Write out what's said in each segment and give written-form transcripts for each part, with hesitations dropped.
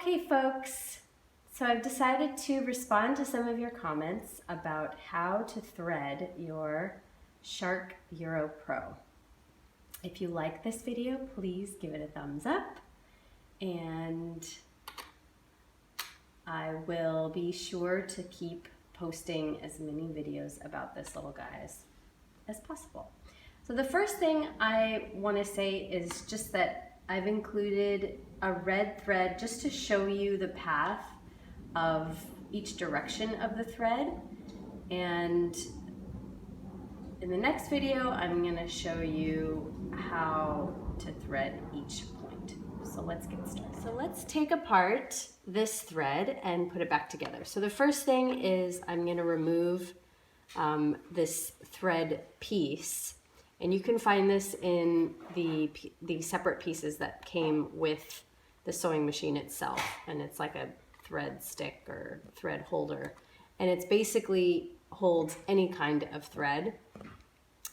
Okay, folks, so I've decided to respond to some of your comments about how to thread your Shark Euro Pro. If you like this video, please give it a thumbs up, and I will be sure to keep posting as many videos about this little guy as possible. So the first thing I want to say is just that I've included a red thread just to show you the path of each direction of the thread, and in the next video I'm going to show you how to thread each point. So let's get started. So let's take apart this thread and put it back together. So the first thing is I'm going to remove this thread piece. And you can find this in the separate pieces that came with the sewing machine itself. And it's like a thread stick or thread holder. And it's basically holds any kind of thread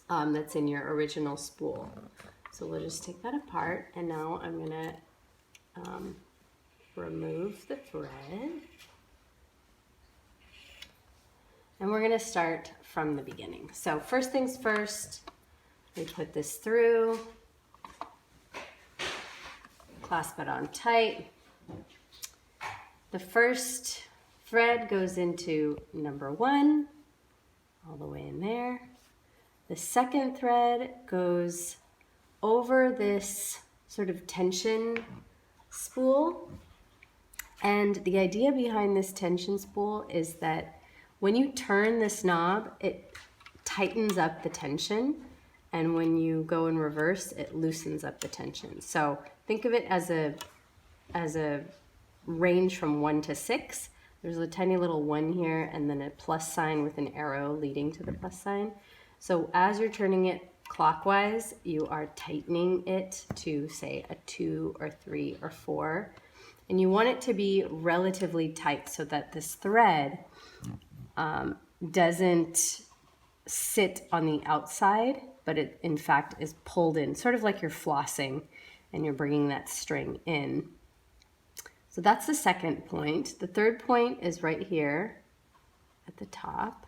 that's in your original spool. So we'll just take that apart. And now I'm going to remove the thread. And we're going to start from the beginning. So first things first. We put this through, clasp it on tight. The first thread goes into number 1, all the way in there. The second thread goes over this sort of tension spool. And the idea behind this tension spool is that when you turn this knob, it tightens up the tension. And when you go in reverse, it loosens up the tension. So think of it as a range from 1 to 6. There's a tiny little 1 here, and then a plus sign with an arrow leading to the plus sign. So as you're turning it clockwise, you are tightening it to, say, a 2 or 3 or 4. And you want it to be relatively tight so that this thread doesn't sit on the outside, but it in fact is pulled in, sort of like you're flossing and you're bringing that string in. So that's the second point. The third point is right here at the top.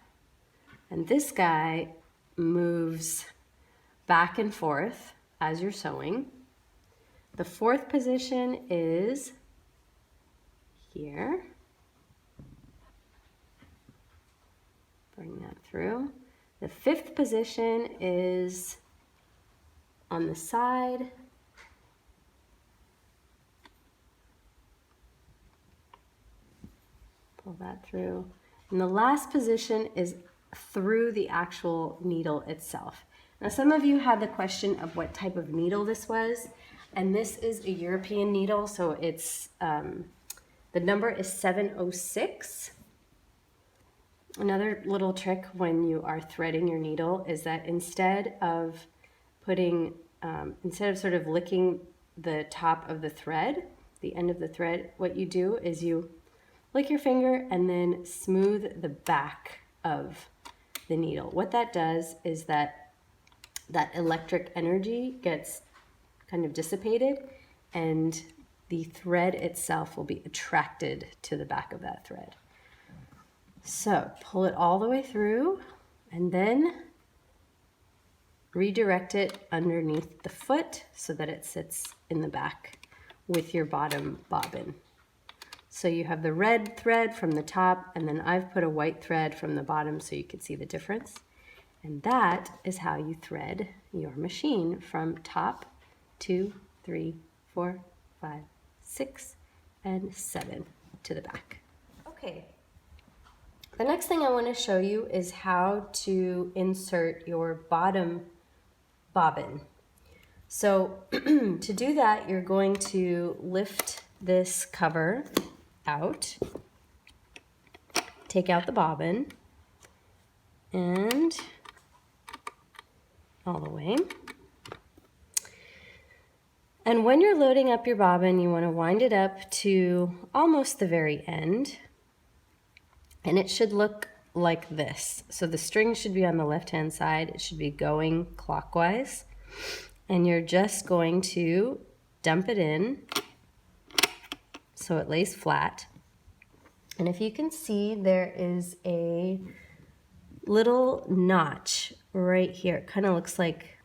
And this guy moves back and forth as you're sewing. The fourth position is here. Bring that through. The fifth position is on the side. Pull that through. And the last position is through the actual needle itself. Now some of you had the question of what type of needle this was, and this is a European needle, so it's the number is 706. Another little trick when you are threading your needle is that instead of sort of licking the top of the thread, the end of the thread, what you do is you lick your finger and then smooth the back of the needle. What that does is that electric energy gets kind of dissipated, and the thread itself will be attracted to the back of that thread. So pull it all the way through and then redirect it underneath the foot so that it sits in the back with your bottom bobbin. So you have the red thread from the top, and then I've put a white thread from the bottom so you can see the difference. And that is how you thread your machine from top 2, 3, 4, 5, 6, and 7 to the back. Okay. The next thing I want to show you is how to insert your bottom bobbin. So to do that, you're going to lift this cover out, take out the bobbin, and all the way. And when you're loading up your bobbin, you want to wind it up to almost the very end. And it should look like this. So the string should be on the left-hand side. It should be going clockwise. And you're just going to dump it in so it lays flat. And if you can see, there is a little notch right here. It kind of looks like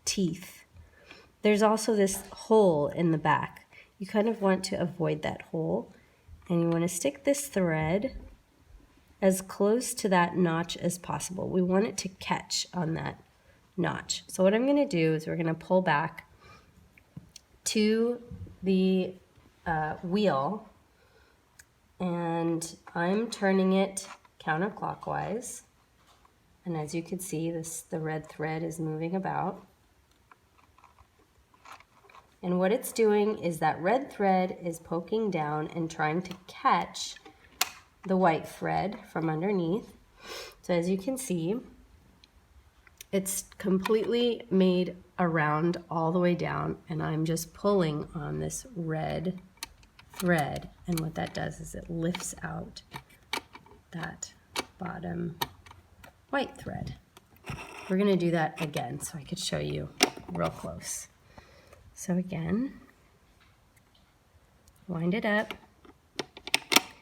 teeth. There's also this hole in the back. You kind of want to avoid that hole, and you want to stick this thread as close to that notch as possible. We want it to catch on that notch. So what I'm going to do is we're going to pull back to the wheel, and I'm turning it counterclockwise. And as you can see, the red thread is moving about. And what it's doing is that red thread is poking down and trying to catch the white thread from underneath. So as you can see, it's completely made around all the way down, and I'm just pulling on this red thread, and what that does is it lifts out that bottom white thread. We're going to do that again so I could show you real close. So again, wind it up,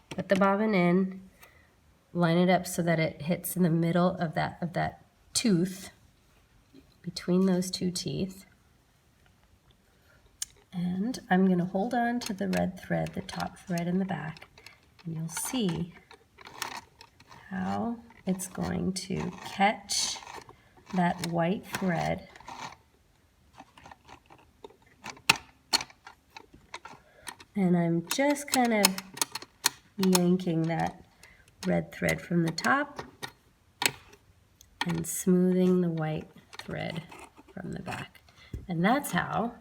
put the bobbin in, line it up so that it hits in the middle of that tooth, between those two teeth. And I'm going to hold on to the red thread, the top thread in the back, and you'll see how it's going to catch that white thread and I'm just kind of yanking that red thread from the top and smoothing the white thread from the back. And that's how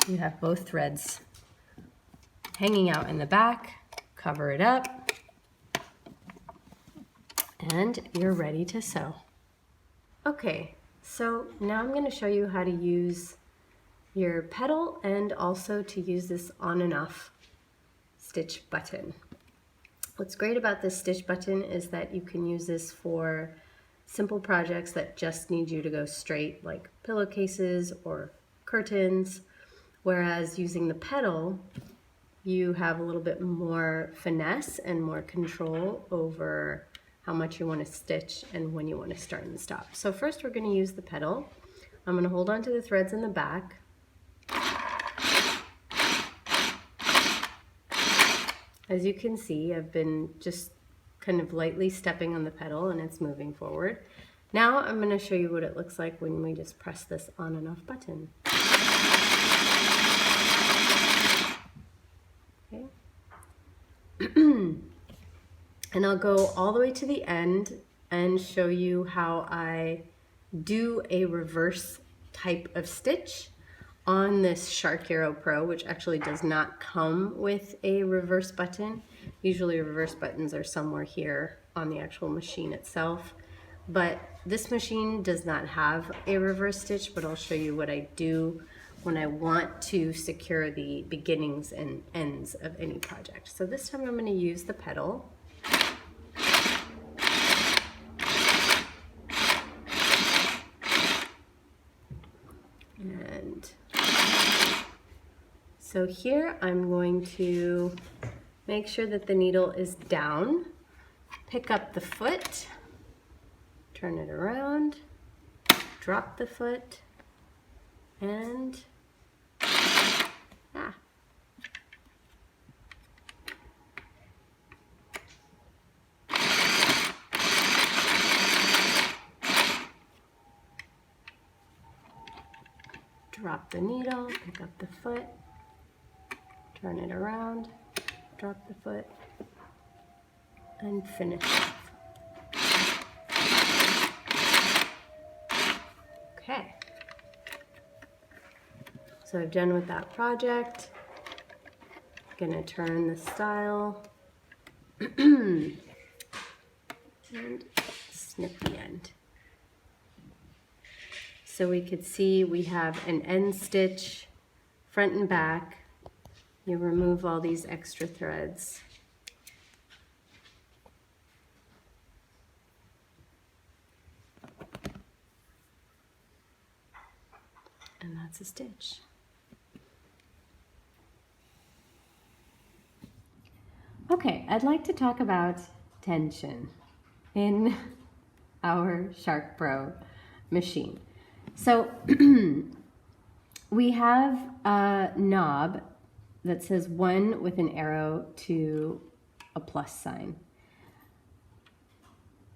you have both threads hanging out in the back. Cover it up, and you're ready to sew. Okay, so now I'm going to show you how to use your pedal and also to use this on and off stitch button. What's great about this stitch button is that you can use this for simple projects that just need you to go straight, like pillowcases or curtains, whereas using the pedal, you have a little bit more finesse and more control over how much you want to stitch and when you want to start and stop. So first we're going to use the pedal. I'm going to hold on to the threads in the back. As you can see, I've been just kind of lightly stepping on the pedal and it's moving forward. Now I'm going to show you what it looks like when we just press this on and off button. Okay. And I'll go all the way to the end and show you how I do a reverse type of stitch on this Shark Arrow Pro, which actually does not come with a reverse button. Usually reverse buttons are somewhere here on the actual machine itself, but this machine does not have a reverse stitch, but I'll show you what I do when I want to secure the beginnings and ends of any project. So this time I'm going to use the pedal. And so here I'm going to make sure that the needle is down, pick up the foot, turn it around, drop the foot, and drop the needle, pick up the foot, turn it around, drop the foot, and finish off. Okay. So I've done with that project. I'm gonna turn the style and snip the end. So we could see we have an end stitch, front and back. You remove all these extra threads. And that's a stitch. Okay, I'd like to talk about tension in our Shark Pro machine. So we have a knob that says 1 with an arrow to a plus sign.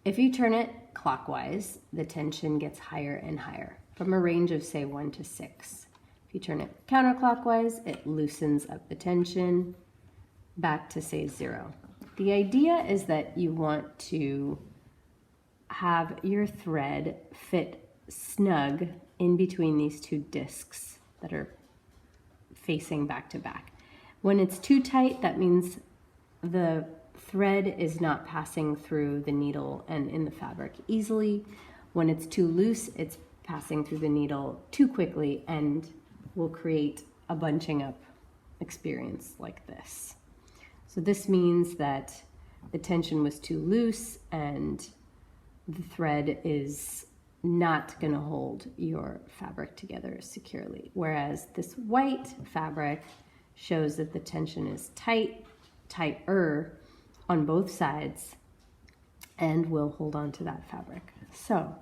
If you turn it clockwise, the tension gets higher and higher from a range of say 1 to 6. If you turn it counterclockwise, it loosens up the tension back to say 0. The idea is that you want to have your thread fit snug in between these two discs that are facing back to back. When it's too tight, that means the thread is not passing through the needle and in the fabric easily. When it's too loose, it's passing through the needle too quickly and will create a bunching up experience like this. So this means that the tension was too loose and the thread is not going to hold your fabric together securely. Whereas this white fabric shows that the tension is tighter on both sides and will hold on to that fabric. So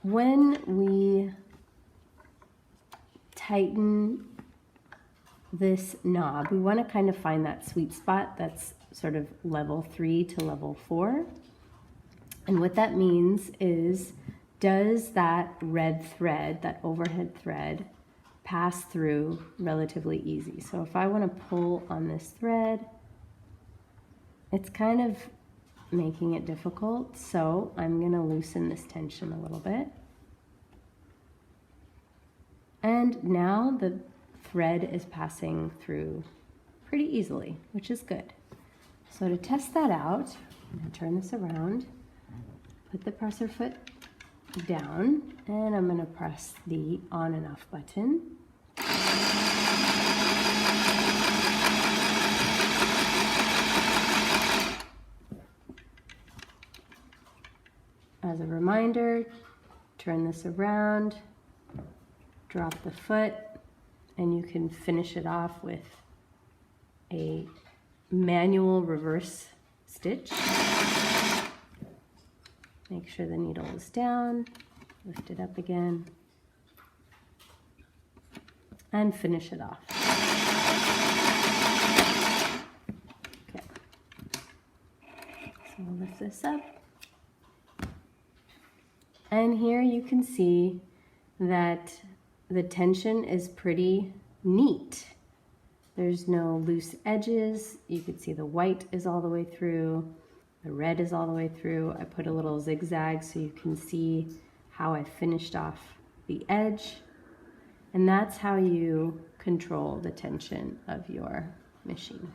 when we tighten this knob, we want to kind of find that sweet spot that's sort of level 3 to level 4. And what that means is, does that red thread, that overhead thread, pass through relatively easy? So if I want to pull on this thread, it's kind of making it difficult, so I'm going to loosen this tension a little bit. And now the thread is passing through pretty easily, which is good. So to test that out, I'm going to turn this around, put the presser foot down, and I'm going to press the on and off button. As a reminder, turn this around, drop the foot, and you can finish it off with a manual reverse stitch. Make sure the needle is down, lift it up again, and finish it off. Okay, so we'll lift this up. And here you can see that the tension is pretty neat. There's no loose edges. You can see the white is all the way through. The red is all the way through. I put a little zigzag so you can see how I finished off the edge. And that's how you control the tension of your machine.